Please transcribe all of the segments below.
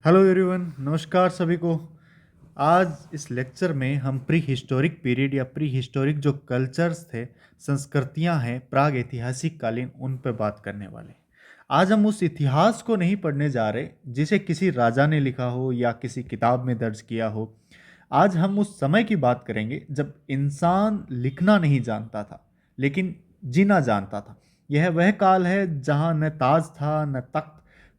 Hello everyone, नमस्कार सभी को। आज इस लेक्चर में हम प्री हिस्टोरिक पीरियड या प्री हिस्टोरिक जो कल्चर्स थे, संस्कृतियां हैं प्राग ऐतिहासिक कालीन, उन पर बात करने वाले। आज हम उस इतिहास को नहीं पढ़ने जा रहे जिसे किसी राजा ने लिखा हो या किसी किताब में दर्ज किया हो। आज हम उस समय की बात करेंगे जब इंसान लिखना नहीं जानता था, लेकिन जीना जानता था। यह वह काल है जहां न ताज था न तख्त,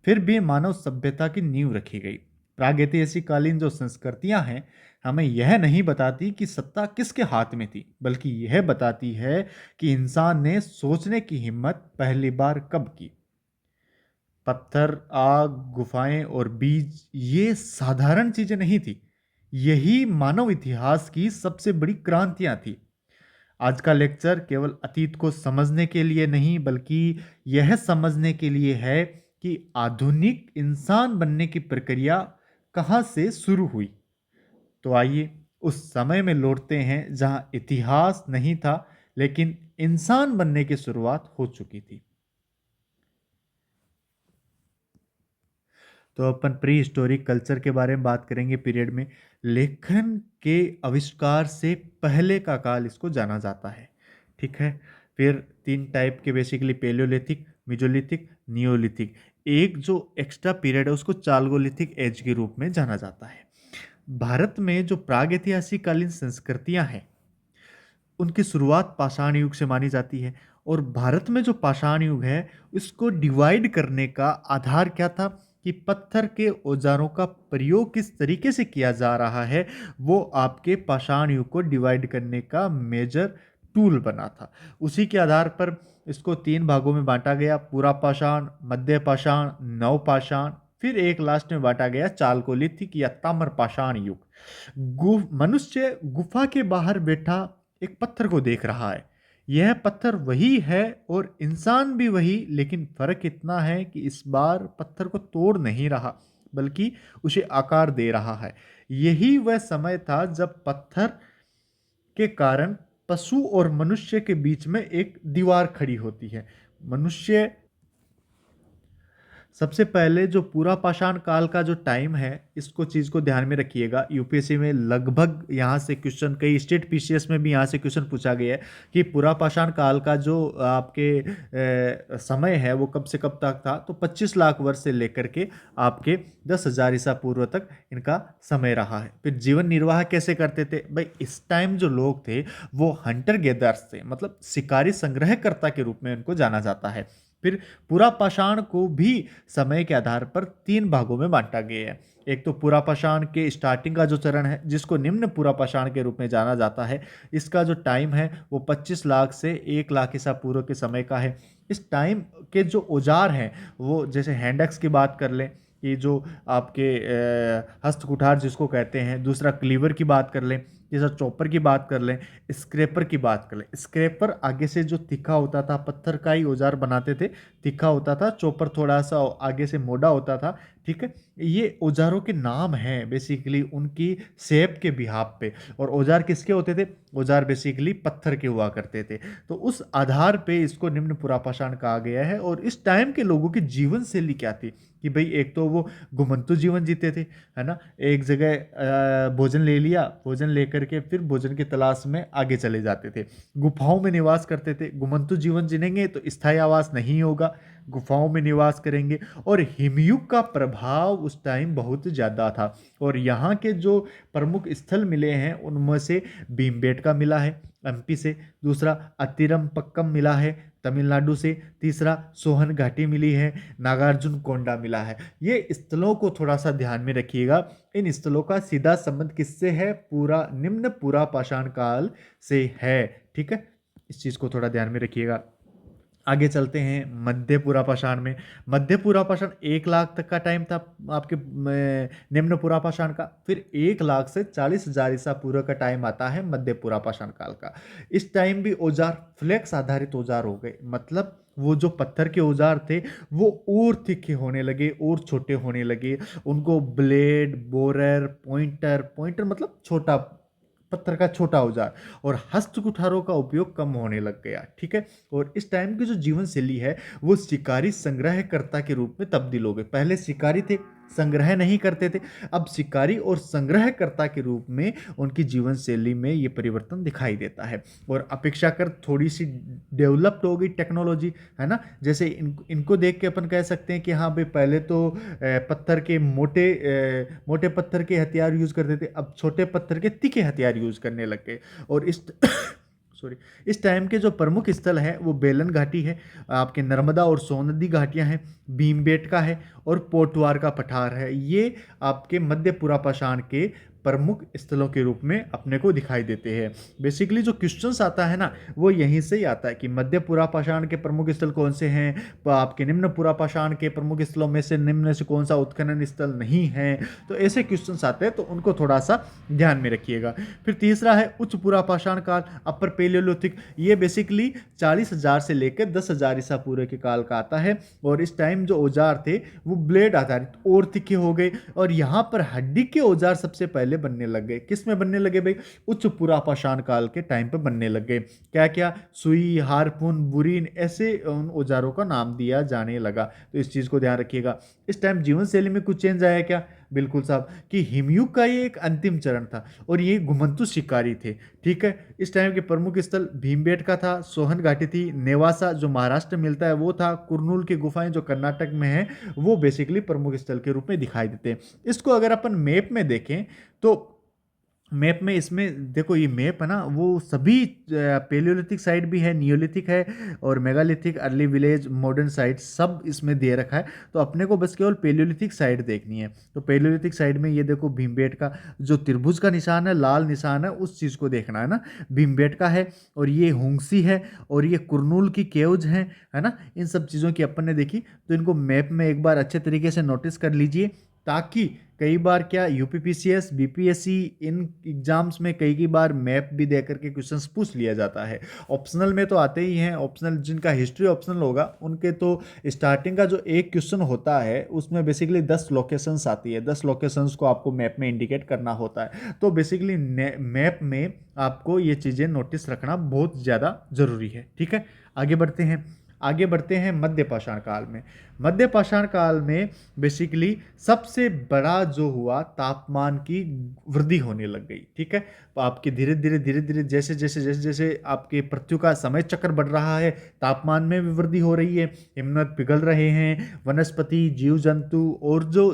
फिर भी मानव सभ्यता की नींव रखी गई। प्रागैतिहासिक कालीन जो संस्कृतियां हैं, हमें यह नहीं बताती कि सत्ता किसके हाथ में थी, बल्कि यह बताती है कि इंसान ने सोचने की हिम्मत पहली बार कब की। पत्थर, आग, गुफाएं और बीज ये साधारण चीजें नहीं थी। यही मानव इतिहास की सबसे बड़ी क्रांतियां थी। आज का लेक्चर केवल अतीत को समझने के लिए नहीं, बल्कि यह समझने के लिए है कि आधुनिक इंसान बनने की प्रक्रिया कहाँ से शुरू हुई। तो आइए उस समय में लौटते हैं जहां इतिहास नहीं था, लेकिन इंसान बनने की शुरुआत हो चुकी थी। तो अपन प्री हिस्टोरिक कल्चर के बारे में बात करेंगे। पीरियड में लेखन के आविष्कार से पहले का काल इसको जाना जाता है। ठीक है। फिर तीन टाइप के बेसिकली पेलियोलिथिक, मिजोलिथिक, नियोलिथिक। एक जो एक्स्ट्रा पीरियड है उसको चालगोलिथिक एज के रूप में जाना जाता है। भारत में जो प्रागैतिहासिक कालीन संस्कृतियां हैं, उनकी शुरुआत पाषाण युग से मानी जाती है। और भारत में जो पाषाण युग है, इसको डिवाइड करने का आधार क्या था कि पत्थर के औजारों का प्रयोग किस तरीके से किया जा रहा है, वो आपके पाषाण युग को डिवाइड करने का मेजर टूल बना था। उसी के आधार पर इसको तीन भागों में बांटा गया: पूरा पाषाण, मध्य पाषाण, नव पाषाण। फिर एक लास्ट में बांटा गया चालकोलिथिक या ताम्र पाषाण युग। मनुष्य गुफा के बाहर बैठा एक पत्थर को देख रहा है। यह पत्थर वही है और इंसान भी वही, लेकिन फर्क इतना है कि इस बार पत्थर को तोड़ नहीं रहा, बल्कि उसे आकार दे रहा है। यही वह समय था जब पत्थर के कारण पशु और मनुष्य के बीच में एक दीवार खड़ी होती है। मनुष्य सबसे पहले जो पूरा पाषाण काल का जो टाइम है, इसको चीज़ को ध्यान में रखिएगा। यूपीएससी में लगभग यहाँ से क्वेश्चन, कई स्टेट पीसीएस में भी यहाँ से क्वेश्चन पूछा गया है कि पूरा पाषाण काल का जो आपके समय है वो कब से कब तक था। तो 25 लाख वर्ष से लेकर के आपके 10,000 ईसा पूर्व तक इनका समय रहा है। फिर जीवन निर्वाह कैसे करते थे भाई? इस टाइम जो लोग थे वो हंटर गेदर्स थे, मतलब शिकारी संग्रहकर्ता के रूप में उनको जाना जाता है। फिर पूरा पाषाण को भी समय के आधार पर तीन भागों में बांटा गया है। एक तो पूरा पाषाण के स्टार्टिंग का जो चरण है, जिसको निम्न पूरा पाषाण के रूप में जाना जाता है। इसका जो टाइम है वो 25 लाख से 1 लाख ईसा पूर्व के समय का है। इस टाइम के जो औजार हैं, वो जैसे हैंडक्स की बात कर लें, ये जो आपके हस्त कुठार जिसको कहते हैं। दूसरा क्लीवर की बात कर लें। तीसरा चॉपर की बात कर लें। स्क्रैपर की बात कर लें। स्क्रैपर आगे से जो तीखा होता था, पत्थर का ही औजार बनाते थे, तीखा होता था। चॉपर थोड़ा सा आगे से मोटा होता था। ठीक है। ये औजारों के नाम हैं बेसिकली उनकी शेप के बिहाफ पे। और औजार किसके होते थे? औजार बेसिकली पत्थर के हुआ करते थे। तो उस आधार पे इसको निम्न पुरापाषाण कहा गया है। और इस टाइम के लोगों की जीवन शैली क्या थी कि भाई, एक तो वो घुमंतु जीवन जीते थे, है ना। एक जगह भोजन ले लिया, भोजन लेकर के फिर भोजन की तलाश में आगे चले जाते थे। गुफाओं में निवास करते थे। घुमंतु जीवन जिनेंगे तो स्थायी आवास नहीं होगा, गुफाओं में निवास करेंगे। और हिमयुग का प्रभाव उस टाइम बहुत ज़्यादा था। और यहाँ के जो प्रमुख स्थल मिले हैं उनमें से भीमबेटका मिला है एमपी से। दूसरा अतिरम पक्कम मिला है तमिलनाडु से। तीसरा सोहन घाटी मिली है। नागार्जुन कोंडा मिला है। ये स्थलों को थोड़ा सा ध्यान में रखिएगा। इन स्थलों का सीधा संबंध किससे है? पूरा निम्न पूरा पाषाण काल से है। ठीक है, इस चीज को थोड़ा ध्यान में रखिएगा। आगे चलते हैं मध्यपुरा पाषाण में। मध्यपुरा पाषाण 1 लाख तक का टाइम था आपके निम्न पुरा पाषाण का। फिर 1 लाख से 40,000 ईसा पूर्व का टाइम आता है मध्यपुरा पाषाण काल का। इस टाइम भी औजार फ्लेक्स आधारित औजार हो गए, मतलब वो जो पत्थर के औजार थे वो और तीखे होने लगे और छोटे होने लगे। उनको ब्लेड, बोरर, पॉइंटर, पॉइंटर मतलब छोटा, पत्थर का छोटा औजार, और हस्त कुठारों का उपयोग कम होने लग गया। ठीक है। और इस टाइम की जो जीवन शैली है वो शिकारी संग्रहकर्ता के रूप में तब्दील हो गए। पहले शिकारी थे, संग्रह नहीं करते थे। अब शिकारी और संग्रहकर्ता के रूप में उनकी जीवन शैली में ये परिवर्तन दिखाई देता है। और अपेक्षाकृत थोड़ी सी डेवलप्ड हो गई टेक्नोलॉजी, है ना। जैसे इनको देख के अपन कह सकते हैं कि हाँ भाई, पहले तो पत्थर के मोटे पत्थर के हथियार यूज करते थे, अब छोटे पत्थर के तीखे हथियार यूज करने लग गए। और इस सॉरी, इस टाइम के जो प्रमुख स्थल है वो बेलन घाटी है, आपके नर्मदा और सोन नदी घाटियां हैं, भीमबेटका है और पोटवार का पठार है। ये आपके मध्य पुरापाषाण के प्रमुख स्थलों के रूप में अपने को दिखाई देते हैं। बेसिकली जो क्वेश्चंस आता है ना, वो यहीं से ही आता है कि मध्य पुरापाषाण के प्रमुख स्थल कौन से हैं, तो आपके निम्न पुरापाषाण के प्रमुख स्थलों में से निम्न से कौन सा उत्खनन स्थल नहीं है। तो ऐसे क्वेश्चंस आते हैं, तो उनको थोड़ा सा ध्यान में रखिएगा। फिर तीसरा है उच्च पुरापाषाण काल, अपर पेलियोलिथिक। ये बेसिकली 40,000 से लेकर 10,000 ईसा पूर्व के काल का आता है। और इस टाइम जो औजार थे वो ब्लेड आधारित और तीखे हो गए, और यहाँ पर हड्डी के औजार सबसे पहले बनने लग गए। किस में बनने लगे भाई? उच्च पुरापाषाण काल के टाइम पे बनने लग गए। क्या क्या? सुई, हारपून, बुरीन, ऐसे उन औजारों का नाम दिया जाने लगा। तो इस चीज को ध्यान रखिएगा। इस टाइम जीवन शैली में कुछ चेंज आया क्या? बिल्कुल साहब, कि हिमयुग का ये एक अंतिम चरण था और ये घुमंतु शिकारी थे। ठीक है। इस टाइम के प्रमुख स्थल भीमबेटका था, सोहन घाटी थी, नेवासा जो महाराष्ट्र में मिलता है वो था, कुरनूल की गुफाएं जो कर्नाटक में है वो बेसिकली प्रमुख स्थल के रूप में दिखाई देते हैं। इसको अगर अपन मैप में देखें तो मैप में इसमें देखो, ये मैप है ना, वो सभी पेलियोलिथिक साइट भी है, नियोलिथिक है और megalithic, early village, modern site सब इसमें दे रखा है। तो अपने को बस केवल पेलियोलिथिक साइट देखनी है। तो पेलियोलिथिक साइट में ये देखो, भीमबेटका जो त्रिभुज का निशान है, लाल निशान है, उस चीज़ को देखना है ना। भीमबेटका है और ये हुंगसी है और ये कुरनूल की केव्स हैं, है ना। इन सब चीज़ों की अपन ने देखी, तो इनको मैप में एक बार अच्छे तरीके से नोटिस कर लीजिए, ताकि कई बार क्या यूपीपीसीएस, बीपीएससी इन एग्जाम्स में कई बार मैप भी दे करके क्वेश्चंस पूछ लिया जाता है। ऑप्शनल में तो आते ही हैं, ऑप्शनल जिनका हिस्ट्री ऑप्शनल होगा उनके तो स्टार्टिंग का जो एक क्वेश्चन होता है उसमें बेसिकली 10 लोकेशंस आती है, 10 लोकेशंस को आपको मैप में इंडिकेट करना होता है। तो बेसिकली मैप में आपको ये चीज़ें नोटिस रखना बहुत ज़्यादा ज़रूरी है। ठीक है, आगे बढ़ते हैं मध्य पाषाण काल में। मध्य पाषाण काल में बेसिकली सबसे बड़ा जो हुआ, तापमान की वृद्धि होने लग गई। ठीक है, तो आपके धीरे धीरे जैसे आपके पृथ्वी का समय चक्र बढ़ रहा है, तापमान में भी वृद्धि हो रही है, हिमनद पिघल रहे हैं, वनस्पति, जीव जंतु और जो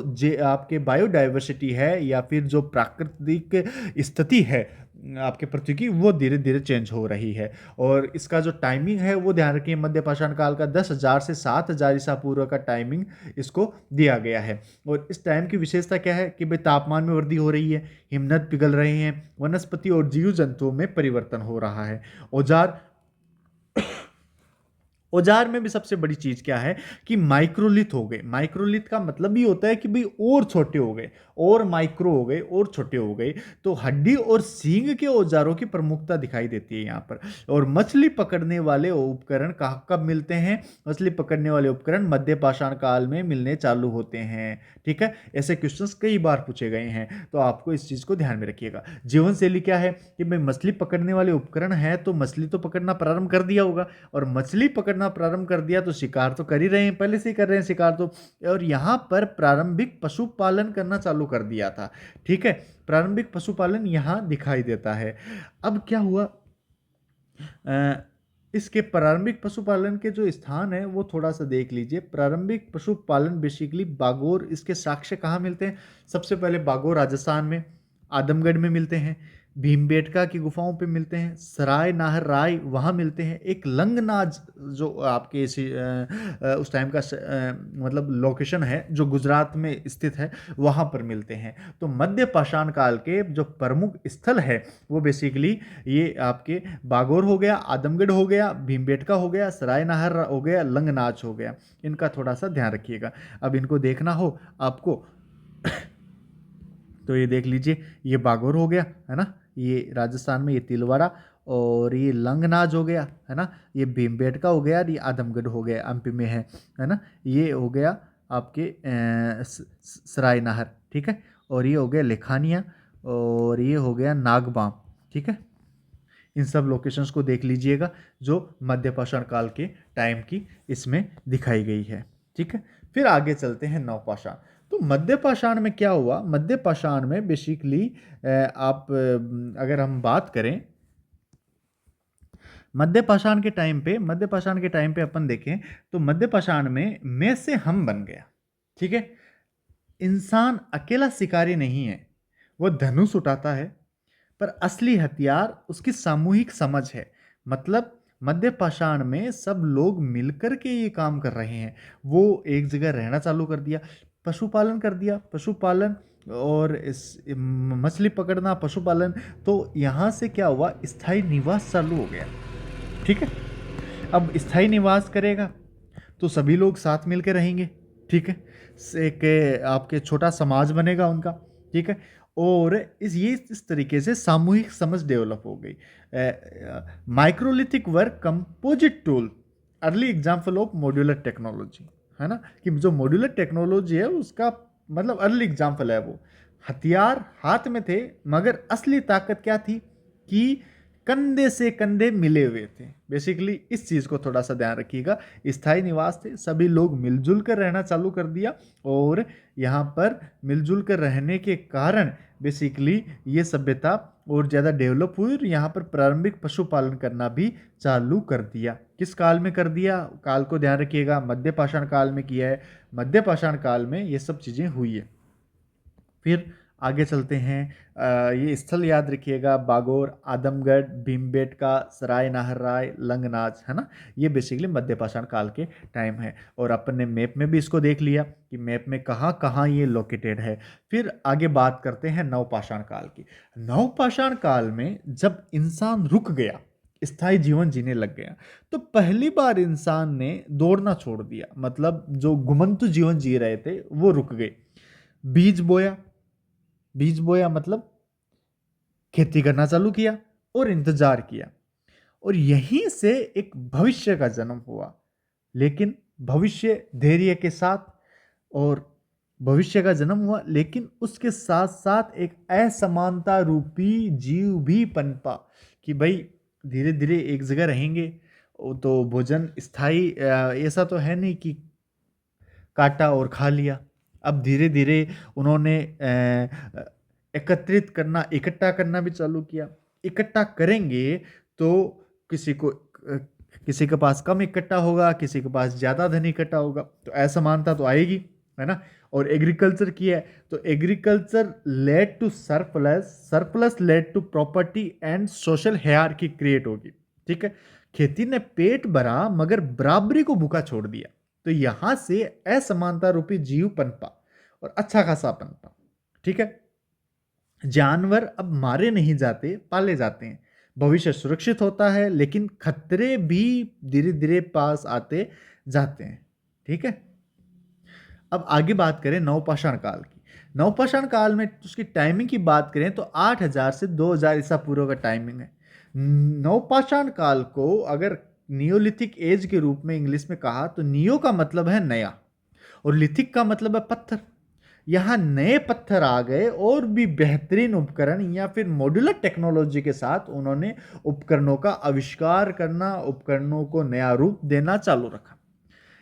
आपके बायोडाइवर्सिटी है या फिर जो प्राकृतिक स्थिति है आपके पृथ्वी की, वो धीरे धीरे चेंज हो रही है। और इसका जो टाइमिंग है वो ध्यान रखिए, मध्य पाषाण काल का 10,000 से 7,000 ईसा पूर्व का टाइमिंग इसको दिया गया है। और इस टाइम की विशेषता क्या है कि भाई तापमान में वृद्धि हो रही है, हिमनद पिघल रहे हैं, वनस्पति और जीव जंतुओं में परिवर्तन हो रहा है। औजार औजार में भी सबसे बड़ी चीज क्या है कि माइक्रोलिथ हो गए। माइक्रोलिथ का मतलब ही होता है कि भाई और छोटे हो गए, और माइक्रो हो गए, और छोटे हो गए। तो हड्डी और सींग के औजारों की प्रमुखता दिखाई देती है यहाँ पर। और मछली पकड़ने वाले उपकरण कब मिलते हैं? मछली पकड़ने वाले उपकरण मध्य पाषाण काल में मिलने चालू होते हैं। ठीक है, ऐसे क्वेश्चंस कई बार पूछे गए हैं, तो आपको इस चीज को ध्यान में रखिएगा। जीवन शैली क्या है कि भाई मछली पकड़ने वाले उपकरण है, तो मछली तो पकड़ना प्रारंभ कर दिया होगा, और मछली पकड़ना प्रारंभ कर दिया तो शिकार तो कर ही रहे हैं, पहले से ही कर रहे हैं शिकार तो। और यहां पर प्रारंभिक पशुपालन करना चालू कर दिया था। ठीक है, प्रारंभिक पशुपालन यहां दिखाई देता है। अब क्या हुआ, इसके प्रारंभिक पशुपालन के जो स्थान है वो थोड़ा सा देख लीजिए। प्रारंभिक पशुपालन बेसिकली बागोर, इसके साक्ष्य कहाँ मिलते हैं? सबसे पहले बागोर राजस्थान में, आदमगढ़ में मिलते हैं, भीमबेटका की गुफाओं पे मिलते हैं, सराय नाहर राय वहाँ मिलते हैं, एक लंगनाज जो आपके उस टाइम का मतलब लोकेशन है जो गुजरात में स्थित है, वहाँ पर मिलते हैं। तो मध्य पाषाण काल के जो प्रमुख स्थल है वो बेसिकली ये आपके बागोर हो गया, आदमगढ़ हो गया, भीमबेटका हो गया, सराय नाहर हो गया, लंगनाच हो गया। इनका थोड़ा सा ध्यान रखिएगा। अब इनको देखना हो आपको तो ये देख लीजिए, ये बागोर हो गया, है ना, ये राजस्थान में, ये तिलवाड़ा, और ये लंगनाज हो गया, है ना, ये भीमबेटका हो गया, ये आदमगढ़ हो गया, एमपी में है ना, ये हो गया आपके सराय नाहर। ठीक है, और ये हो गया लेखानिया, और ये हो गया नागबाम। ठीक है, इन सब लोकेशंस को देख लीजिएगा जो मध्य पाषाण काल के टाइम की इसमें दिखाई गई है। ठीक है, फिर आगे चलते हैं नवपाषाण। तो मध्य पाषाण में क्या हुआ, मध्य पाषाण में बेसिकली आप अगर हम बात करें मध्य पाषाण के टाइम पे, मध्य पाषाण के टाइम पे अपन देखें तो मध्य पाषाण में मैं से हम बन गया। ठीक है, इंसान अकेला शिकारी नहीं है, वो धनुष उठाता है, पर असली हथियार उसकी सामूहिक समझ है। मतलब मध्य पाषाण में सब लोग मिलकर के ये काम कर रहे हैं। वो एक जगह रहना चालू कर दिया, पशुपालन कर दिया, पशुपालन और मछली पकड़ना, पशुपालन। तो यहाँ से क्या हुआ, स्थायी निवास चालू हो गया। ठीक है, अब स्थायी निवास करेगा तो सभी लोग साथ मिलकर रहेंगे। ठीक है, एक आपके छोटा समाज बनेगा उनका। ठीक है, और इस तरीके से सामूहिक समझ डेवलप हो गई। Microlithic work composite tool, early example of modular technology, है ना, कि जो मॉड्यूलर टेक्नोलॉजी है उसका मतलब अर्ली एग्जाम्पल है। वो हथियार हाथ में थे, मगर असली ताकत क्या थी कि कंधे से कंधे मिले हुए थे। बेसिकली इस चीज को थोड़ा सा ध्यान रखिएगा। स्थायी निवास थे, सभी लोग मिलजुल कर रहना चालू कर दिया, और यहाँ पर मिलजुल कर रहने के कारण बेसिकली ये सभ्यता और ज़्यादा डेवलप हुई, और यहाँ पर प्रारंभिक पशुपालन करना भी चालू कर दिया। किस काल में कर दिया, काल को ध्यान रखिएगा, मध्य पाषाण काल में किया है। मध्य पाषाण काल में ये सब चीज़ें हुई है। फिर आगे चलते हैं। ये स्थल याद रखिएगा, बागोर, आदमगढ़, भीमबेटका, सराय नाहरराय, लंगनाच, है ना। ये बेसिकली मध्य पाषाण काल के टाइम है, और अपन ने मैप में भी इसको देख लिया कि मैप में कहाँ कहाँ ये लोकेटेड है। फिर आगे बात करते हैं नवपाषाण काल की। नवपाषाण काल में जब इंसान रुक गया, स्थायी जीवन जीने लग गया, तो पहली बार इंसान ने दौड़ना छोड़ दिया। मतलब जो घुमंतु जीवन जी रहे थे वो रुक गए। बीज बोया, बीज बोया मतलब खेती करना चालू किया और इंतजार किया, और यहीं से एक भविष्य का जन्म हुआ। लेकिन भविष्य धैर्य के साथ, और भविष्य का जन्म हुआ, लेकिन उसके साथ साथ एक असमानता रूपी जीव भी पनपा कि भाई धीरे धीरे एक जगह रहेंगे तो भोजन स्थायी, ऐसा तो है नहीं कि काटा और खा लिया। अब धीरे धीरे उन्होंने एकत्रित करना, इकट्ठा करना भी चालू किया। इकट्ठा करेंगे तो किसी को किसी के पास कम इकट्ठा होगा, किसी के पास ज़्यादा धन इकट्ठा होगा, तो असमानता तो आएगी, है ना। और एग्रीकल्चर की है तो agriculture led to surplus, surplus led to property and social hierarchy create होगी। ठीक है, खेती ने पेट भरा मगर बराबरी को भूखा छोड़ दिया, तो यहां से असमानता रूपी जीव पनपा, और अच्छा खासा पनपा। ठीक है, जानवर अब मारे नहीं जाते, पाले जाते हैं। भविष्य सुरक्षित होता है, लेकिन खतरे भी धीरे धीरे पास आते जाते हैं। ठीक है, अब आगे बात करें नवपाषाण काल की। नवपाषाण काल में उसकी टाइमिंग की बात करें तो 8000 से 2000 ईसा पूर्व का टाइमिंग है। नवपाषाण काल को अगर नियोलिथिक एज के रूप में इंग्लिश में कहा तो नियो का मतलब है नया, और लिथिक का मतलब है पत्थर। यहाँ नए पत्थर आ गए, और भी बेहतरीन उपकरण या फिर मॉड्यूलर टेक्नोलॉजी के साथ उन्होंने उपकरणों का आविष्कार करना, उपकरणों को नया रूप देना चालू रखा।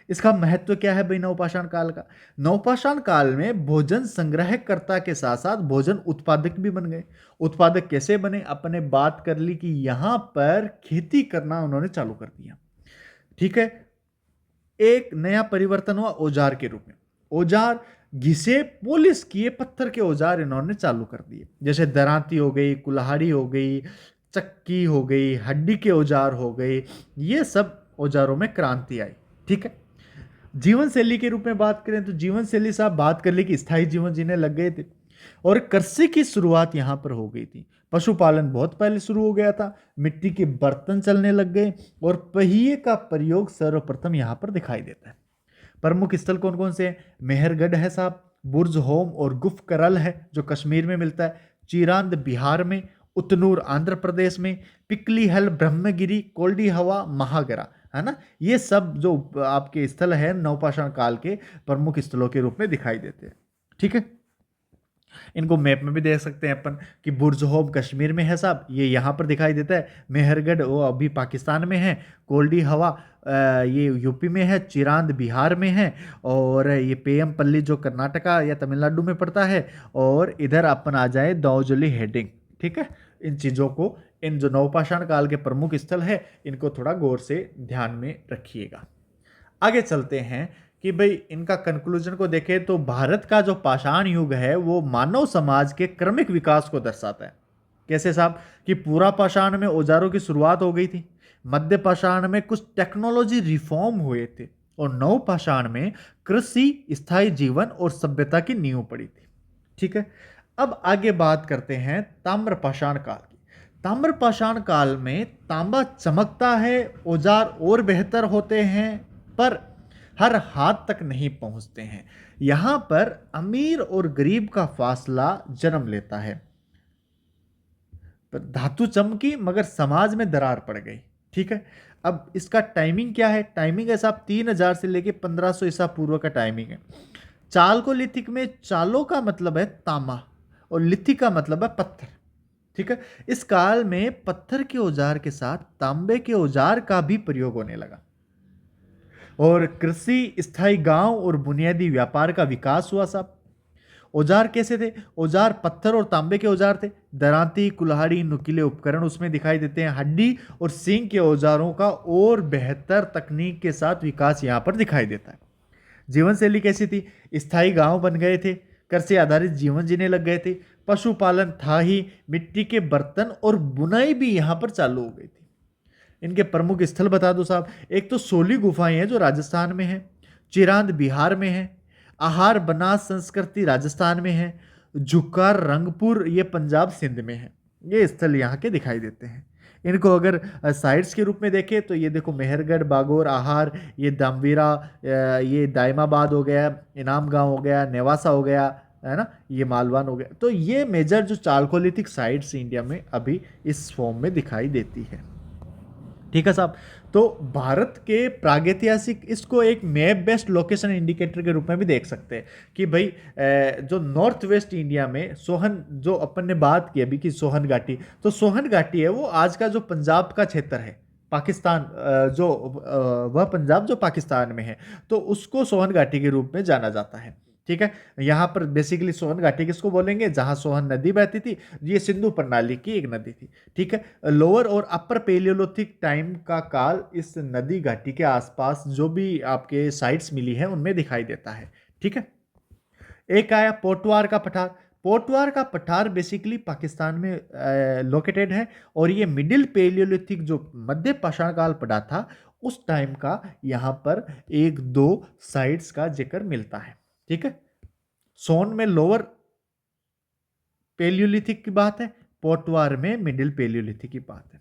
इसका महत्व क्या है भाई नवपाषाण काल का? नवपाषाण काल में भोजन संग्रहकर्ता के साथ साथ भोजन उत्पादक भी बन गए। उत्पादक कैसे बने, अपने बात कर ली कि यहां पर खेती करना उन्होंने चालू कर दिया। ठीक है, एक नया परिवर्तन हुआ औजार के रूप में। औजार घिसे पोलिश किए पत्थर के औजार इन्होंने चालू कर दिए, जैसे दरांती हो गई, कुल्हाड़ी हो गई, चक्की हो गई, हड्डी के औजार हो गए। ये सब औजारों में क्रांति आई। ठीक है, जीवन शैली के रूप में बात करें तो जीवन शैली साहब बात कर ली कि स्थायी जीवन जीने लग गए थे, और कृषि की शुरुआत यहां पर हो गई थी। पशुपालन बहुत पहले शुरू हो गया था, मिट्टी के बर्तन चलने लग गए, और पहिए का प्रयोग सर्वप्रथम यहां पर दिखाई देता है। प्रमुख स्थल कौन कौन से हैं? मेहरगढ़ है साहब, बुर्ज होम और गुफ करल है जो कश्मीर में मिलता है, चिरांद बिहार में, उतनूर आंध्र प्रदेश में, पिकली हल ब्रह्मगिरी, कोल्डी हवा, महागरा, है ना। ये सब जो आपके स्थल है नवपाषाण काल के प्रमुख स्थलों के रूप में दिखाई देते हैं। ठीक है, इनको मैप में भी देख सकते हैं अपन कि बुर्ज होब कश्मीर में है साहब, ये यहाँ पर दिखाई देता है। मेहरगढ़ वो अभी पाकिस्तान में है। कोल्डी हवा ये यूपी में है। चिरांद बिहार में है। और ये पेयमपल्ली जो कर्नाटका या तमिलनाडु में पड़ता है। और इधर अपन आ जाए दाउजली हेडिंग, ठीक है। इन चीज़ों को, इन जो नवपाषाण काल के प्रमुख स्थल है, इनको थोड़ा गौर से ध्यान में रखिएगा। आगे चलते हैं कि भाई इनका कंक्लूजन को देखें तो भारत का जो पाषाण युग है वो मानव समाज के क्रमिक विकास को दर्शाता है। कैसे साहब? कि पूरा पाषाण में औजारों की शुरुआत हो गई थी, मध्य पाषाण में कुछ टेक्नोलॉजी रिफॉर्म हुए थे, और नव पाषाण में कृषि, स्थायी जीवन और सभ्यता की नींव पड़ी थी। ठीक है। अब आगे बात करते हैं ताम्र पाषाण काल की। ताम्र पाषाण काल में तांबा चमकता है, औजार और बेहतर होते हैं, पर हर हाथ तक नहीं पहुंचते हैं। यहां पर अमीर और गरीब का फासला जन्म लेता है। धातु चमकी मगर समाज में दरार पड़ गई। ठीक है। अब इसका टाइमिंग क्या है? टाइमिंग है साहब 3000 से लेके 1500 ईसा पूर्व का टाइमिंग है। चालकोलिथिक में चालो का मतलब है तांबा और लिथिक का मतलब है पत्थर। ठीक है। इस काल में पत्थर के औजार के साथ तांबे के औजार का भी प्रयोग होने लगा, और कृषि, स्थायी गांव और बुनियादी व्यापार का विकास हुआ साहब। औजार कैसे थे? औजार पत्थर और तांबे के औजार थे। दरांती, कुल्हाड़ी, नुकीले उपकरण उसमें दिखाई देते हैं। हड्डी और सींग के औजारों का और बेहतर तकनीक के साथ विकास यहां पर दिखाई देता है। जीवन शैली कैसी थी? स्थायी गांव बन गए थे, कृषि आधारित जीवन जीने लग गए थे, पशुपालन था ही, मिट्टी के बर्तन और बुनाई भी यहां पर चालू हो गई थी। इनके प्रमुख स्थल बता दो साहब। एक तो सोली गुफाएं हैं जो राजस्थान में है, चिरांद बिहार में है, आहार बनास संस्कृति राजस्थान में है, झुक्कार रंगपुर ये पंजाब सिंध में है। ये स्थल यहाँ के दिखाई देते हैं। इनको अगर साइट्स के रूप में देखें तो ये देखो मेहरगढ़, बागोर, आहार, ये दामवीरा, ये दायमाबाद हो गया, इनाम गांव हो गया, नेवासा हो गया, है ना, ये मालवान हो गया। तो ये मेजर जो चालकोलिथिक साइट्स इंडिया में अभी इस फॉर्म में दिखाई देती है। ठीक है साहब। तो भारत के प्रागैतिहासिक इसको एक मैप बेस्ड लोकेशन इंडिकेटर के रूप में भी देख सकते हैं कि भाई जो नॉर्थ वेस्ट इंडिया में सोहन, जो अपन ने बात की अभी कि सोहन घाटी, तो सोहन घाटी है वो आज का जो पंजाब का क्षेत्र है, पाकिस्तान, जो वह पंजाब जो पाकिस्तान में है, तो उसको सोहन घाटी के रूप में जाना जाता है। ठीक है। यहाँ पर बेसिकली सोहन घाटी किसको बोलेंगे? जहाँ सोहन नदी बहती थी, ये सिंधु प्रणाली की एक नदी थी। ठीक है। लोअर और अपर पेलियोलिथिक टाइम का काल इस नदी घाटी के आसपास जो भी आपके साइट्स मिली है उनमें दिखाई देता है। ठीक है। एक आया पोटवार का पठार। पोटवार का पठार बेसिकली पाकिस्तान में लोकेटेड है, और ये मिडिल पेलियोलिथिक जो मध्य पाषाण काल पड़ा था उस टाइम का यहाँ पर एक दो साइट्स का जिक्र मिलता है। ठीक है। सोन में लोअर पेलियोलिथिक की बात है, पोटवार में मिडिल पेलियोलिथिक की बात है।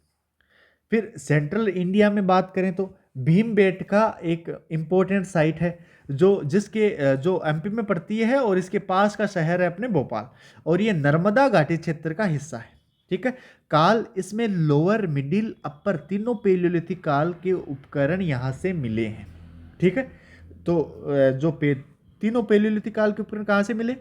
फिर सेंट्रल इंडिया में बात करें तो भीमबेटका एक इंपॉर्टेंट साइट है जो एमपी में पड़ती है, और इसके पास का शहर है अपने भोपाल, और ये नर्मदा घाटी क्षेत्र का हिस्सा है। ठीक है। काल इसमें लोअर, मिडिल, अपर तीनों पेलियोलिथिक काल के उपकरण यहाँ से मिले हैं। ठीक है। तो तीनों पेलियोलिथिक काल के उपकरण कहाँ से मिले?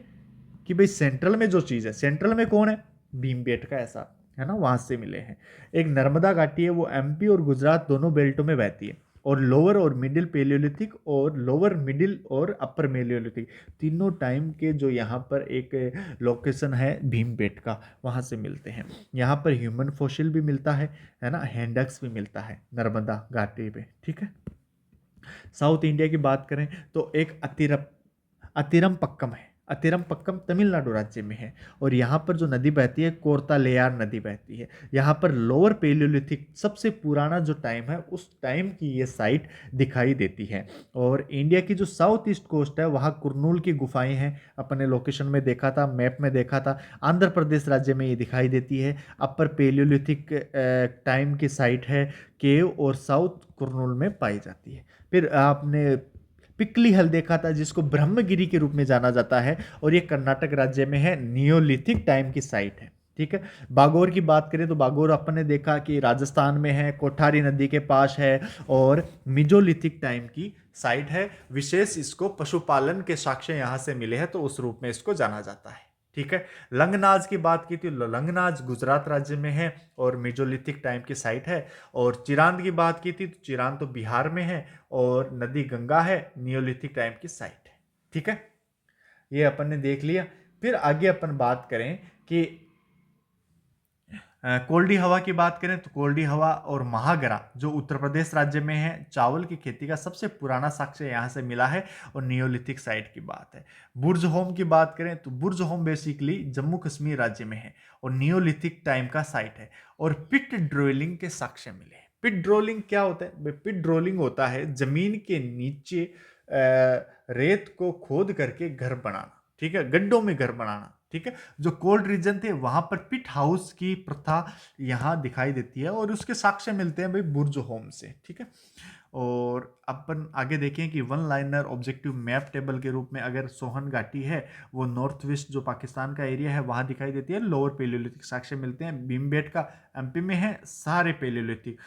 कि भाई सेंट्रल में जो चीज़ है, सेंट्रल में कौन है? भीमबेटका, ऐसा है ना, वहां से मिले हैं। एक नर्मदा घाटी है, वो एमपी और गुजरात दोनों बेल्टों में बहती है, और लोअर और मिडिल पेलियोलिथिक और लोअर, मिडिल और अपर पेलियोलिथिक तीनों टाइम के जो यहाँ पर एक लोकेशन है भीमबेटका, वहाँ से मिलते हैं। यहाँ पर ह्यूमन फॉसिल भी मिलता है ना, हैंडक्स भी मिलता है नर्मदा घाटी पे। ठीक है। साउथ इंडिया की बात करें तो एक अतिरम पक्कम है। अतिरम पक्कम तमिलनाडु राज्य में है, और यहाँ पर जो नदी बहती है कोरतालेयार नदी बहती है। यहाँ पर लोअर पेलियोलिथिक सबसे पुराना जो टाइम है उस टाइम की ये साइट दिखाई देती है। और इंडिया की जो साउथ ईस्ट कोस्ट है वहाँ कुरनूल की गुफाएं हैं, अपने लोकेशन में देखा था, मैप में देखा था। आंध्र प्रदेश राज्य में ये दिखाई देती है। अपर पेलियोलिथिक टाइम की साइट है, केव और साउथ कुरनूल में पाई जाती है। फिर आपने पिकली हल देखा था जिसको ब्रह्मगिरी के रूप में जाना जाता है, और ये कर्नाटक राज्य में है, नियोलिथिक टाइम की साइट है। ठीक है। बागोर की बात करें तो बागोर अपन ने देखा कि राजस्थान में है, कोठारी नदी के पास है, और मिजोलिथिक टाइम की साइट है। विशेष इसको पशुपालन के साक्ष्य यहाँ से मिले हैं, तो उस रूप में इसको जाना जाता है। ठीक है। लंगनाज की बात की थी, लंगनाज गुजरात राज्य में है और मेजोलिथिक टाइम की साइट है। और चिरांद की बात की थी तो चिरांद तो बिहार में है और नदी गंगा है, नियोलिथिक टाइम की साइट है। ठीक है, ये अपन ने देख लिया। फिर आगे अपन बात करें कि कोल्डी हवा की बात करें तो कोल्डी हवा और महागरा जो उत्तर प्रदेश राज्य में है, चावल की खेती का सबसे पुराना साक्ष्य यहाँ से मिला है और नियोलिथिक साइट की बात है। बुर्ज होम की बात करें तो बुर्ज होम बेसिकली जम्मू कश्मीर राज्य में है और नियोलिथिक टाइम का साइट है। और पिट ड्रोलिंग के साक्ष्य मिले हैं। पिट ड्रोलिंग क्या होता है? पिट ड्रोलिंग होता है जमीन के नीचे रेत को खोद करके घर बनाना, ठीक है, गड्ढों में घर बनाना। ठीक है, जो कोल्ड रीजन थे वहां पर पिट हाउस की प्रथा यहाँ दिखाई देती है और उसके साक्ष्य मिलते हैं भाई बुर्ज होम से। ठीक है, और अपन आगे देखें कि one liner objective map table के रूप में अगर सोहन घाटी है वो नॉर्थ वेस्ट जो पाकिस्तान का एरिया है वहाँ दिखाई देती है, लोअर पेलियोलिथिक साक्ष्य मिलते हैं। भीमबेटका एमपी में है, सारे पेलियोलिथिक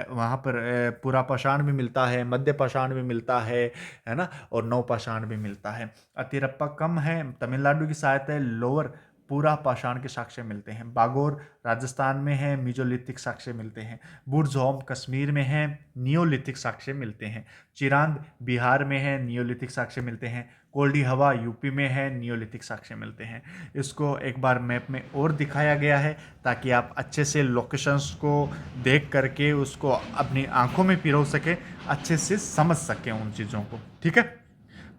वहाँ पर पूरा पाषाण भी मिलता है, मध्य पाषाण भी मिलता है ना, और नव पाषाण भी मिलता है। अतिरप्पा कम है, तमिलनाडु की सहायता है, लोअर पूरा पाषाण के साक्ष्य मिलते हैं। बागोर राजस्थान में है, मेजोलिथिक साक्ष्य मिलते हैं। बुर्ज होम कश्मीर में है, नियोलिथिक साक्ष्य मिलते हैं। चिरांद बिहार में है, नियोलिथिक साक्ष्य मिलते हैं। कोल्डी हवा यूपी में है, नियोलिथिक साक्ष्य मिलते हैं। इसको एक बार मैप में और दिखाया गया है ताकि आप अच्छे से लोकेशंस को देख करके उसको अपनी आंखों में पिरो सके, अच्छे से समझ सकें उन चीज़ों को। ठीक है,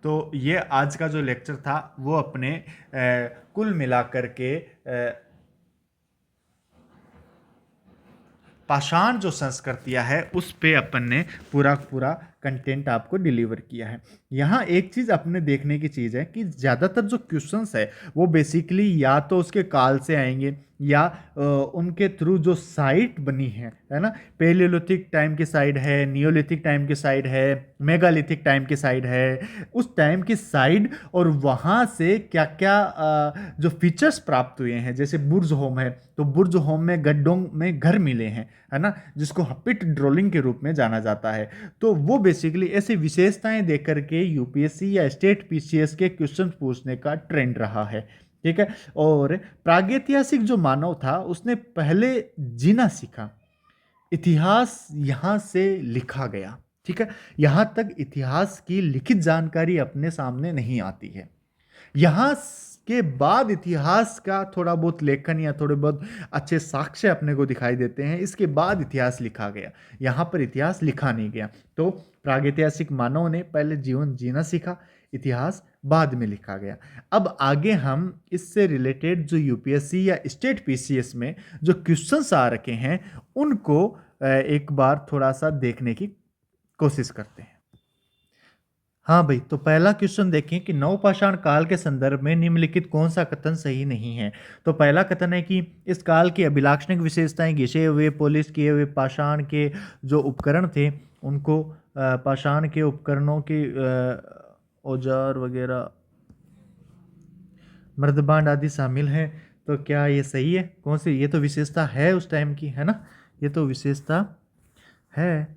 तो ये आज का जो लेक्चर था वो अपने कुल मिलाकर के पाषाण जो संस्कृतियां है उस पे अपन ने पूरा पूरा कंटेंट आपको डिलीवर किया है। यहाँ एक चीज़ अपने देखने की चीज़ है कि ज़्यादातर जो क्वेश्चंस है वो बेसिकली या तो उसके काल से आएंगे या उनके थ्रू जो साइट बनी है ना, पेलियोलिथिक टाइम की साइड है, नियोलिथिक टाइम की साइड है, मेगालिथिक टाइम की साइड है, उस टाइम की साइड और वहाँ से क्या क्या जो फीचर्स प्राप्त हुए हैं। जैसे बुर्ज होम है तो बुर्ज होम में गड्ढों में घर मिले हैं, है ना, जिसको पिट ड्रोलिंग के रूप में जाना जाता है। तो वो बेसिकली ऐसी विशेषताएं देख करके यूपीएससी या स्टेट पीसीएस के क्वेश्चन पूछने का ट्रेंड रहा है। ठीक है, और प्रागैतिहासिक जो मानव था उसने पहले जीना सीखा, इतिहास यहाँ से लिखा गया। ठीक है, यहाँ तक इतिहास की लिखित जानकारी अपने सामने नहीं आती है। यहाँ के बाद इतिहास का थोड़ा बहुत लेखन या थोड़े बहुत अच्छे साक्ष्य अपने को दिखाई देते हैं, इसके बाद इतिहास लिखा गया। यहाँ पर इतिहास लिखा नहीं गया। तो प्रागैतिहासिक मानव ने पहले जीवन जीना सीखा, इतिहास बाद में लिखा गया। अब आगे हम इससे रिलेटेड जो यूपीएससी या स्टेट पीसीएस में जो क्वेश्चंस आ रखे हैं उनको एक बार थोड़ा सा देखने की कोशिश करते हैं। हाँ भाई, तो पहला क्वेश्चन देखें कि नवपाषाण काल के संदर्भ में निम्नलिखित कौन सा कथन सही नहीं है। तो पहला कथन है कि इस काल की अभिलाक्षणिक विशेषताएं घिसे हुए पॉलिश किए हुए पाषाण के जो उपकरण थे उनको पाषाण के उपकरणों के औजार वगैरह मृदबांड आदि शामिल हैं। तो क्या ये सही है? कौन सी ये तो विशेषता है उस टाइम की, है ना, ये तो विशेषता है।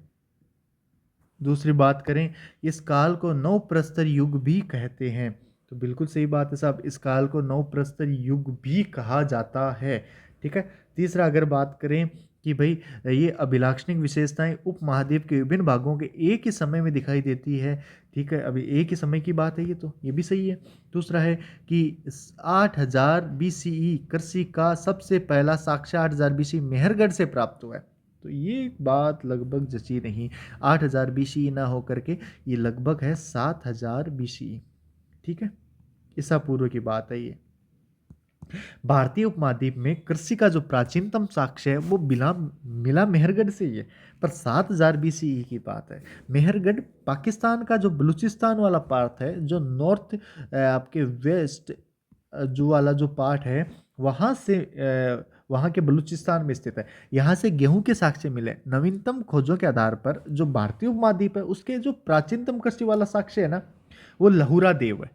दूसरी बात करें, इस काल को नव प्रस्तर युग भी कहते हैं। तो बिल्कुल सही बात है साहब, इस काल को नव प्रस्तर युग भी कहा जाता है। ठीक है, तीसरा अगर बात करें कि भाई ये अभिलाक्षणिक विशेषताएं उप महाद्वीप के विभिन्न भागों के एक ही समय में दिखाई देती है। ठीक है, अभी एक ही समय की बात है ये, तो ये भी सही है। दूसरा है कि 8000 BCE कृषि का सबसे पहला साक्ष्य 8000 BCE मेहरगढ़ से प्राप्त हुआ है। तो ये बात लगभग जची नहीं, 8000 BCE ना हो करके ये लगभग है 7000 BCE। ठीक है, ईसा पूर्व की बात है ये। भारतीय उपमहाद्वीप में कृषि का जो प्राचीनतम साक्ष्य है वो मिला मेहरगढ़ से ही है, पर 7000 BCE की बात है। मेहरगढ़ पाकिस्तान का जो बलूचिस्तान वाला पार्ट है, जो नॉर्थ आपके वेस्ट जो वाला जो पार्ट है वहाँ से वहाँ के बलूचिस्तान में स्थित है। यहाँ से गेहूं के साक्ष्य मिले। नवीनतम खोजों के आधार पर जो भारतीय उपमहाद्वीप है उसके जो प्राचीनतम कृषि वाला साक्ष्य है ना वो लहुरा देव है।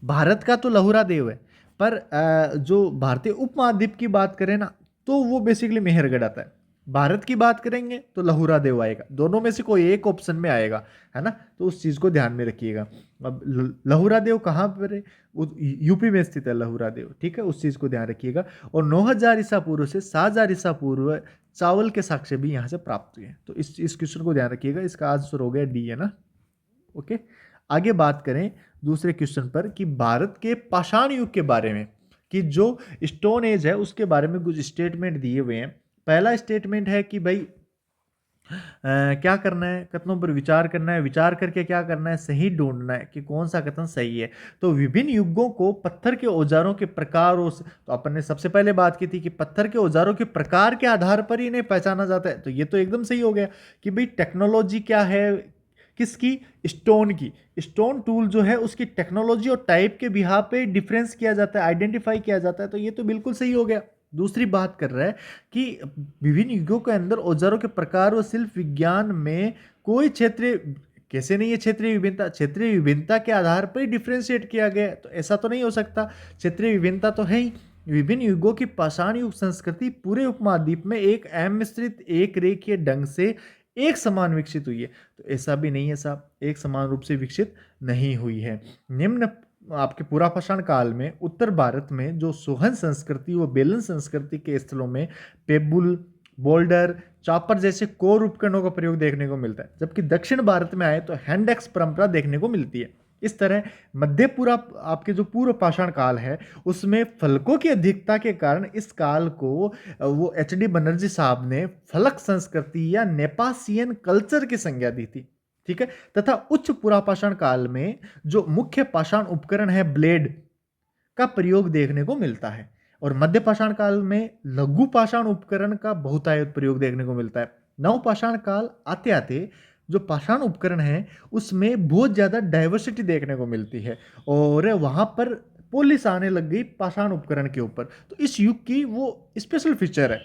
भारत का तो लहुरा देव है, पर जो भारतीय उपमहाद्वीप की बात करें ना तो वो बेसिकली मेहरगढ़ आता है। भारत की बात करेंगे तो लहुरा देव आएगा, दोनों में से कोई एक ऑप्शन में आएगा, है ना। तो उस चीज को ध्यान में रखिएगा। अब लहुरा देव कहाँ पर है? यूपी में स्थित है लहुरा देव, ठीक है, उस चीज को ध्यान रखिएगा। और 9000 ईसा पूर्व से 7000 ईसा पूर्व चावल के साक्ष्य भी यहाँ से प्राप्त हुए हैं। तो इस क्वेश्चन को ध्यान रखिएगा, इसका आंसर हो गया डी, है ना। ओके, आगे बात करें दूसरे क्वेश्चन पर कि भारत के पाषाण युग के बारे में, कि जो स्टोन एज है उसके बारे में कुछ स्टेटमेंट दिए हुए हैं। पहला स्टेटमेंट है कि भाई क्या करना है, कथनों पर विचार करना है, विचार करके क्या करना है, सही ढूंढना है कि कौन सा कथन सही है। तो विभिन्न युगों को पत्थर के औजारों के प्रकारों से, तो अपन ने सबसे पहले बात की थी कि पत्थर के औजारों के प्रकार के आधार पर ही इन्हें पहचाना जाता है। तो ये तो एकदम सही हो गया कि भाई टेक्नोलॉजी क्या है, किसकी, स्टोन की। स्टोन टूल जो है उसकी टेक्नोलॉजी और टाइप के बिहार पे डिफरेंस किया जाता है, आइडेंटिफाई किया जाता है। तो ये तो बिल्कुल सही हो गया। दूसरी बात कर रहा है कि विभिन्न युगों के अंदर औजारों के प्रकार व शिल्प विज्ञान में कोई क्षेत्रीय, कैसे नहीं है क्षेत्रीय विभिन्नता, क्षेत्रीय विभिन्नता के आधार पर ही डिफ्रेंशिएट किया गया है। तो ऐसा तो नहीं हो सकता, क्षेत्रीय विभिन्नता तो है ही। विभिन्न युगों की पाषाण युग संस्कृति पूरे उपमहाद्वीप में एक अमिश्रित एक रेखीय ढंग से एक समान विकसित हुई है। तो ऐसा भी नहीं है साहब, एक समान रूप से विकसित नहीं हुई है। निम्न आपके पूरा पाषाण काल में उत्तर भारत में जो सोहन संस्कृति व बेलन संस्कृति के स्थलों में पेबुल, बोल्डर, चॉपर जैसे कोर उपकरणों का प्रयोग देखने को मिलता है, जबकि दक्षिण भारत में आए तो हैंड एक्स परंपरा देखने को मिलती है। इस तरह मध्य पूरा आपके जो पूर्व पाषाण काल है उसमें फलकों की अधिकता के कारण इस काल को वो एच डी बनर्जी साहब ने फलक संस्कृति या नेपासियन कल्चर की संज्ञा दी थी, ठीक है। तथा उच्च पुरापाषाण काल में जो मुख्य पाषाण उपकरण है ब्लेड का प्रयोग देखने को मिलता है, और मध्य पाषाण काल में लघु पाषाण उपकरण का बहुतायत प्रयोग देखने को मिलता है। नव पाषाण काल आते आते जो पाषाण उपकरण है उसमें बहुत ज्यादा डाइवर्सिटी देखने को मिलती है, और वहां पर पोलिस आने लग गई पाषाण उपकरण के ऊपर। तो इस युग की वो स्पेशल फीचर है,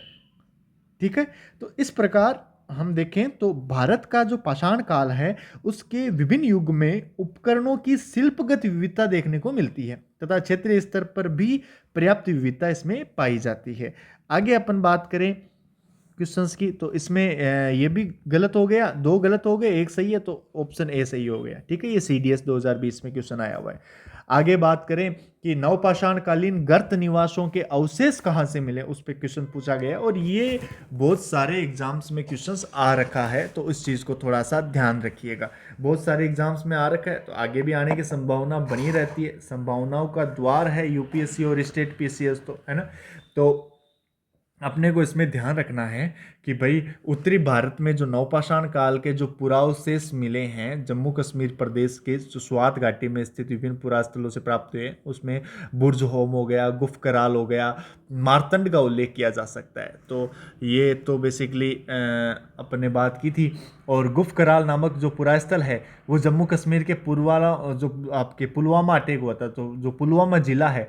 ठीक है। तो इस प्रकार हम देखें तो भारत का जो पाषाण काल है उसके विभिन्न युग में उपकरणों की शिल्पगत विविधता देखने को मिलती है, तथा क्षेत्रीय स्तर पर भी पर्याप्त विविधता इसमें पाई जाती है। आगे अपन बात करें क्वेश्चंस की, तो इसमें ये भी गलत हो गया, दो गलत हो गए, एक सही है, तो ऑप्शन ए सही हो गया, ठीक है। ये CDS 2020 में क्वेश्चन आया हुआ है। आगे बात करें कि नवपाषाण कालीन गर्त निवासों के अवशेष कहाँ से मिले, उस पर क्वेश्चन पूछा गया, और ये बहुत सारे एग्जाम्स में क्वेश्चंस आ रखा है, तो इस चीज़ को थोड़ा सा ध्यान रखिएगा। बहुत सारे एग्जाम्स में आ रखा है, तो आगे भी आने की संभावना बनी रहती है। संभावनाओं का द्वार है यूपीएससी और स्टेट पीसीएस, तो है ना। तो अपने को इसमें ध्यान रखना है कि भाई उत्तरी भारत में जो नवपाषाण काल के जो पुरावशेष मिले हैं जम्मू कश्मीर प्रदेश के जो स्वात घाटी में स्थित विभिन्न पुरास्थलों से प्राप्त हुए, उसमें बुर्ज होम हो गया, गुफ कराल हो गया, मारतंड का उल्लेख किया जा सकता है। तो ये तो बेसिकली अपने बात की थी। और गुफ कराल नामक जो पुरास्थल है वो जम्मू कश्मीर के पुलवामा, जो आपके पुलवामा अटैक हुआ था, तो जो पुलवामा जिला है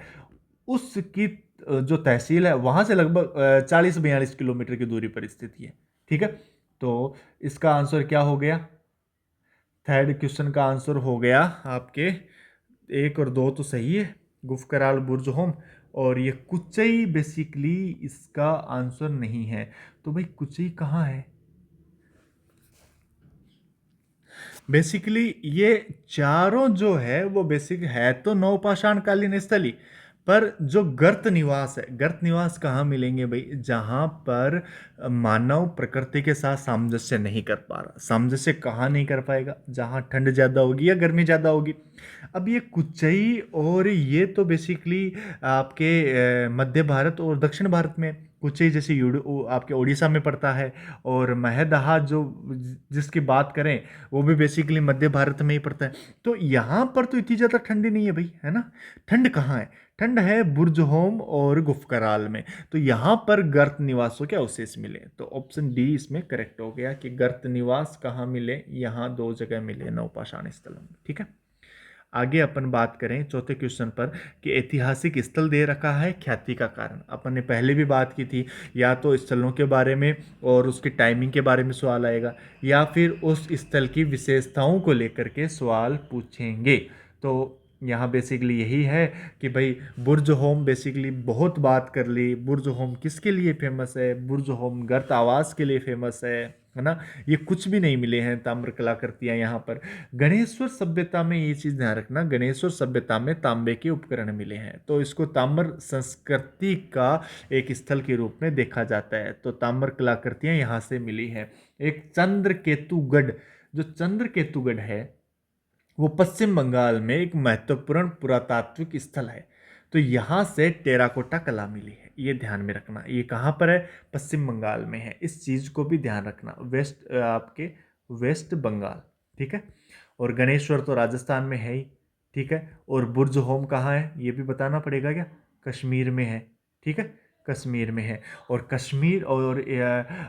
उसकी जो तहसील है वहाँ से लगभग 40-42 किलोमीटर की दूरी पर स्थित है, ठीक है। तो इसका आंसर क्या हो गया? थर्ड क्वेश्चन का आंसर हो गया आपके 1 और 2 तो सही है, गुफ कराल बुर्ज होम। और ये कुचई बेसिकली इसका आंसर नहीं है। तो भाई कुचई कहाँ है? बेसिकली ये चारों जो है वो बेसिक है तो नवपाषाण कालीन स्थली, पर जो गर्त निवास है, गर्त निवास कहाँ मिलेंगे भाई? जहाँ पर मानव प्रकृति के साथ सामंजस्य नहीं कर पा रहा। सामंजस्य कहाँ नहीं कर पाएगा? जहाँ ठंड ज़्यादा होगी या गर्मी ज़्यादा होगी। अब ये कुचई और ये तो बेसिकली आपके मध्य भारत और दक्षिण भारत में, कुचई जैसे आपके उड़ीसा में पड़ता है, और महदहा जो जिसकी बात करें वो भी बेसिकली मध्य भारत में ही पड़ता है। तो यहाँ पर तो इतनी ज़्यादा ठंडी नहीं है भाई, है ना। ठंड कहाँ है? ठंड है बुर्ज होम और गुफकराल में। तो यहाँ पर गर्त निवासों के अवशेष मिले, तो ऑप्शन डी इसमें करेक्ट हो गया कि गर्त निवास कहाँ मिले, यहाँ 2 जगह मिले नवपाषाण स्थलों में, ठीक है। आगे अपन बात करें चौथे क्वेश्चन पर कि ऐतिहासिक स्थल दे रखा है, ख्याति का कारण। अपन ने पहले भी बात की थी, या तो स्थलों के बारे में और उसकी टाइमिंग के बारे में सवाल आएगा, या फिर उस स्थल की विशेषताओं को लेकर के सवाल पूछेंगे। तो यहाँ बेसिकली यही है कि भाई बुर्ज होम बेसिकली बहुत बात कर ली। बुर्ज होम किसके लिए फेमस है? बुर्ज होम गर्त आवास के लिए फेमस है ना। ये कुछ भी नहीं मिले हैं ताम्र कलाकृतियाँ यहाँ पर। गणेश्वर सभ्यता में ये चीज़ ध्यान रखना, गणेश्वर सभ्यता में तांबे के उपकरण मिले हैं, तो इसको ताम्र संस्कृति का एक स्थल के रूप में देखा जाता है। तो ताम्र कलाकृतियाँ यहाँ से मिली हैं। एक चंद्रकेतुगढ़, जो चंद्रकेतुगढ़ है वो पश्चिम बंगाल में एक महत्वपूर्ण पुरातात्विक स्थल है। तो यहाँ से टेराकोटा कला मिली है, ये ध्यान में रखना। ये कहाँ पर है? पश्चिम बंगाल में है। इस चीज़ को भी ध्यान रखना, आपके वेस्ट बंगाल, ठीक है। और गणेश्वर तो राजस्थान में है ही, ठीक है। और बुर्ज होम कहाँ है ये भी बताना पड़ेगा क्या? कश्मीर में है, ठीक है, कश्मीर में है। और कश्मीर और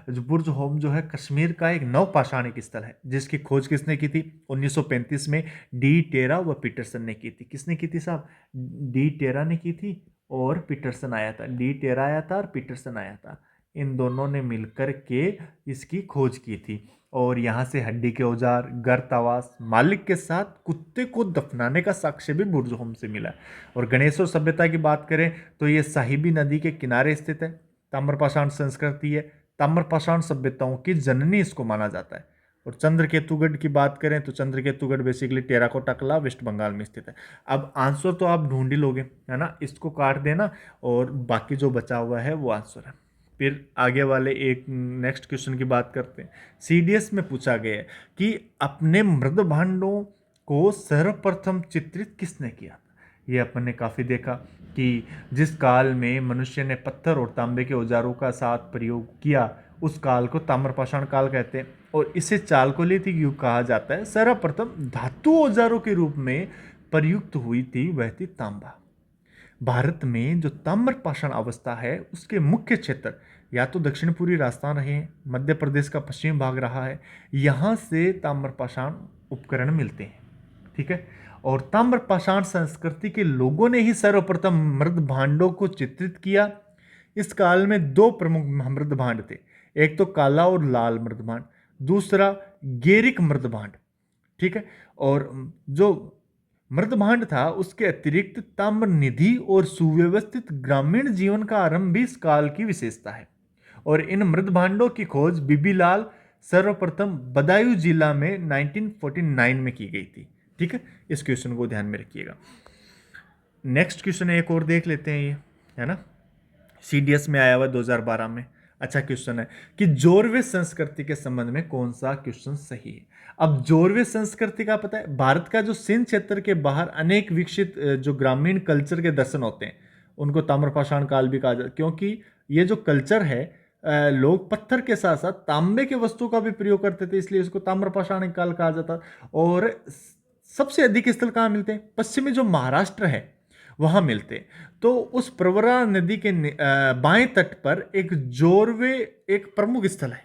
जो बुर्ज होम जो है कश्मीर का एक नवपाषाणिक स्थल है, जिसकी खोज किसने की थी? 1935 में डी टेरा व पीटरसन ने की थी। किसने की थी साहब? डी टेरा ने की थी और पीटरसन आया था। डी टेरा आया था और पीटरसन आया था, इन दोनों ने मिलकर के इसकी खोज की थी। और यहाँ से हड्डी के औजार, गर्त आवास, मालिक के साथ कुत्ते को दफनाने का साक्ष्य भी बुर्ज होम से मिला है। और गणेश्वर सभ्यता की बात करें तो ये साहिबी नदी के किनारे स्थित है। ताम्रपाषाण संस्कृति है, ताम्रपाषाण सभ्यताओं की जननी इसको माना जाता है। और चंद्रकेतुगढ़ की बात करें तो चंद्रकेतुगढ़ बेसिकली टेराकोटा कला वेस्ट बंगाल में स्थित है। अब आंसर तो आप ढूंढ ही लोगे, है ना, इसको काट देना और बाकी जो बचा हुआ है वो आंसर है। फिर आगे वाले एक नेक्स्ट क्वेश्चन की बात करते हैं। सीडीएस में पूछा गया है कि अपने मृद भांडों को सर्वप्रथम चित्रित किसने किया? ये अपन ने काफ़ी देखा कि जिस काल में मनुष्य ने पत्थर और तांबे के औजारों का साथ प्रयोग किया उस काल को ताम्रपाषाण काल कहते हैं। और इसे चालकोलिथिक युग कहा जाता है। सर्वप्रथम धातु औजारों के रूप में प्रयुक्त हुई थी वह थी तांबा। भारत में जो ताम्रपाषाण अवस्था है उसके मुख्य क्षेत्र या तो दक्षिण पूर्वी राजस्थान रहे हैं, मध्य प्रदेश का पश्चिमी भाग रहा है। यहाँ से ताम्रपाषाण उपकरण मिलते हैं, ठीक है। और ताम्रपाषाण संस्कृति के लोगों ने ही सर्वप्रथम मृद भांडों को चित्रित किया। इस काल में दो प्रमुख मृद भांड थे, एक तो काला और लाल मृद भांड, दूसरा गेरिक मृद भांड, ठीक है। और जो मृदभांड था उसके अतिरिक्त ताम्र निधि और सुव्यवस्थित ग्रामीण जीवन का आरंभ भी इस काल की विशेषता है। और इन मृदभांडों की खोज बीबीलाल सर्वप्रथम बदायूं जिला में 1949 में की गई थी, ठीक है। इस क्वेश्चन को ध्यान में रखिएगा। नेक्स्ट क्वेश्चन एक और देख लेते हैं, ये है ना, सीडीएस में आया हुआ 2012 में। अच्छा क्वेश्चन है कि जोरवे संस्कृति के संबंध में कौन सा क्वेश्चन सही है? अब जोरवे संस्कृति का पता है, भारत का जो सिंध क्षेत्र के बाहर अनेक विकसित जो ग्रामीण कल्चर के दर्शन होते हैं उनको ताम्रपाषाण काल भी कहा जाता है, क्योंकि ये जो कल्चर है लोग पत्थर के साथ साथ तांबे के वस्तु का भी प्रयोग करते थे, इसलिए इसको ताम्रपाषाण काल कहा जाता। और सबसे अधिक स्थल कहाँ मिलते हैं? पश्चिमी जो महाराष्ट्र है वहां मिलते। तो उस प्रवरा नदी के बाएं तट पर एक जोरवे एक प्रमुख स्थल है,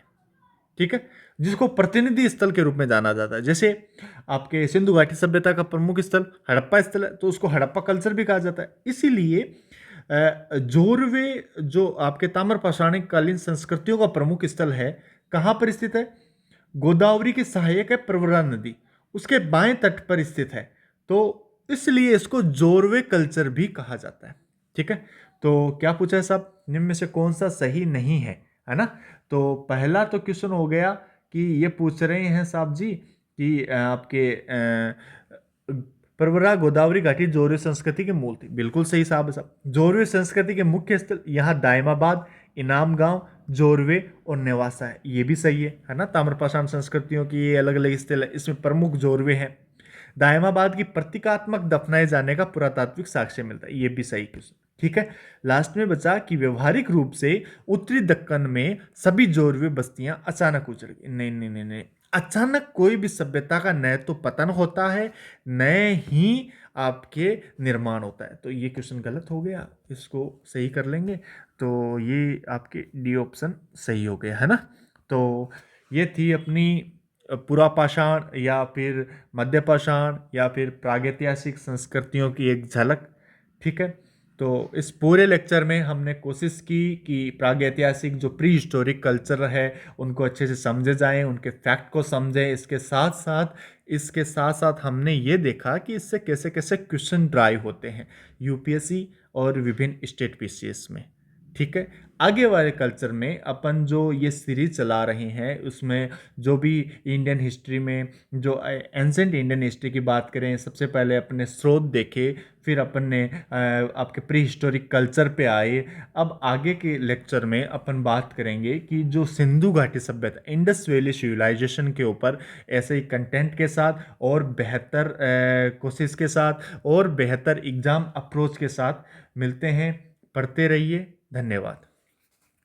ठीक है, जिसको प्रतिनिधि स्थल के रूप में जाना जाता है। जैसे आपके सिंधु घाटी सभ्यता का प्रमुख स्थल हड़प्पा स्थल है, तो उसको हड़प्पा कल्चर भी कहा जाता है। इसीलिए जोरवे जो आपके ताम्रपाषाणिक कालीन संस्कृतियों का प्रमुख स्थल है, कहाँ पर स्थित है? गोदावरी की सहायक है प्रवरा नदी, उसके बाएं तट पर स्थित है। तो इसलिए इसको जोरवे कल्चर भी कहा जाता है, ठीक है। तो क्या पूछा है साहब? निम्न में से कौन सा सही नहीं है ना? तो पहला तो क्वेश्चन हो गया कि ये पूछ रहे हैं साहब जी कि आपके प्रवरा गोदावरी घाटी जोरवे संस्कृति के मूल थी। बिल्कुल सही साहब। जोरवे संस्कृति के मुख्य स्थल यहाँ दायमाबाद, इनाम गांव, जोरवे और नेवासा है, ये भी सही है ना। ताम्रपाषाण संस्कृतियों की ये अलग अलग स्थल है, इसमें प्रमुख जोरवे हैं। दायमाबाद की प्रतीकात्मक दफनाए जाने का पुरातात्विक साक्ष्य मिलता है, ये भी सही क्वेश्चन, ठीक है। लास्ट में बचा कि व्यवहारिक रूप से उत्तरी दक्कन में सभी जोरवे बस्तियां अचानक उजड़ गई। नहीं नहीं नहीं नहीं, अचानक कोई भी सभ्यता का न तो पतन होता है न ही आपके निर्माण होता है। तो ये क्वेश्चन गलत हो गया, इसको सही कर लेंगे तो ये आपके डी ऑप्शन सही हो गया, है ना। तो ये थी अपनी पुरापाषाण या फिर मध्यपाषाण या फिर प्रागैतिहासिक संस्कृतियों की एक झलक, ठीक है। तो इस पूरे लेक्चर में हमने कोशिश की कि प्रागैतिहासिक जो प्री हिस्टोरिक कल्चर है उनको अच्छे से समझे जाएं, उनके फैक्ट को समझें। इसके साथ साथ हमने ये देखा कि इससे कैसे कैसे क्वेश्चन ड्राइव होते हैं यूपीएससी और विभिन्न स्टेट पीसीएस में। ठीक है, आगे वाले कल्चर में अपन जो ये सीरीज चला रहे हैं उसमें जो भी इंडियन हिस्ट्री में जो एंसेंट इंडियन हिस्ट्री की बात करें, सबसे पहले अपने स्रोत देखे, फिर अपन ने आपके प्री हिस्टोरिक कल्चर पे आए। अब आगे के लेक्चर में अपन बात करेंगे कि जो सिंधु घाटी सभ्यता, इंडस वैली सिविलाइजेशन के ऊपर ऐसे ही कंटेंट के साथ और बेहतर कोशिश के साथ और बेहतर एग्जाम अप्रोच के साथ मिलते हैं। पढ़ते रहिए। धन्यवाद।